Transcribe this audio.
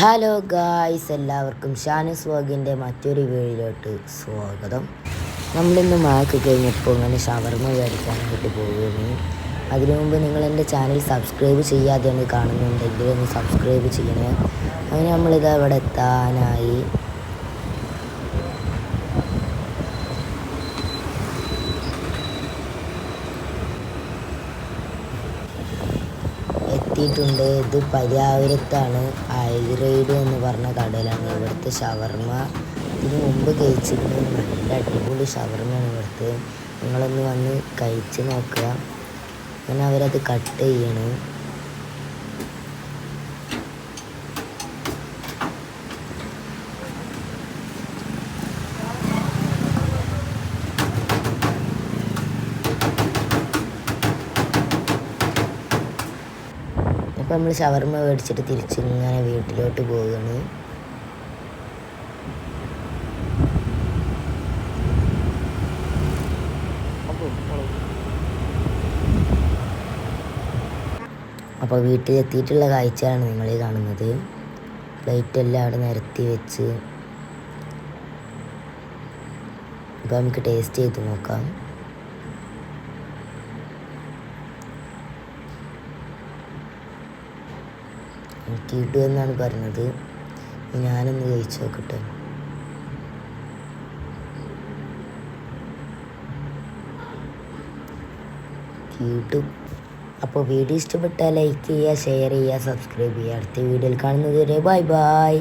Hello guys, എല്ലാവർക്കും ഷാനസ് വ്ളോഗിൻ്റെ മറ്റൊരു വീഡിയോയിലോട്ട് സ്വാഗതം. നമ്മളിന്ന് മാക്ക് കഴിഞ്ഞപ്പോൾ ഇങ്ങനെ ഷവർമ മേടിക്കാനായിട്ട് പോവുകയാണ്. അതിനു മുമ്പ് നിങ്ങൾ എൻ്റെ ചാനൽ സബ്സ്ക്രൈബ് ചെയ്യാതെയാണ് കാണുന്നുണ്ടെങ്കിൽ ഒന്ന് സബ്സ്ക്രൈബ് ചെയ്യണേ. അങ്ങനെ നമ്മളിത് അവിടെ എത്താനായി. എത്തിയിട്ടുണ്ട്. ഇത് പര്യാവരത്താണ്. ഐറൈഡ് എന്ന് പറഞ്ഞ കടയിലാണ് ഇവിടുത്തെ ഷവർമ. ഇതിന് മുമ്പ് കഴിച്ചിരുന്നു. നല്ല അടിപൊളി ഷവർമയാണ് ഇവിടുത്തെ. നിങ്ങളൊന്ന് വന്ന് കഴിച്ച് നോക്കുക. അങ്ങനെ അവരത് കട്ട് ചെയ്യണം. അപ്പോൾ നമ്മൾ ഷവർമ മേടിച്ചിട്ട് തിരിച്ചിങ്ങനെ വീട്ടിലോട്ട് പോവുകയാണ്. അപ്പോൾ വീട്ടിലെത്തിയിട്ടുള്ള കാഴ്ചയാണ് നിങ്ങൾ കാണുന്നത്. പ്ലേറ്റെല്ലാം അവിടെ നിരത്തി വെച്ച്. അപ്പോൾ നമുക്ക് ടേസ്റ്റ് ചെയ്ത് നോക്കാം. എനിക്ക് ഇടുമെന്നാണ് പറഞ്ഞത്. ഞാനൊന്ന് കഴിച്ച് നോക്കട്ടെ. കിട്ടും. അപ്പോൾ വീഡിയോ ഇഷ്ടപ്പെട്ടാൽ ലൈക്ക് ചെയ്യുക, ഷെയർ ചെയ്യുക, സബ്സ്ക്രൈബ് ചെയ്യുക. അടുത്ത വീഡിയോയിൽ കാണുന്നത് വരെ ബൈ ബൈ.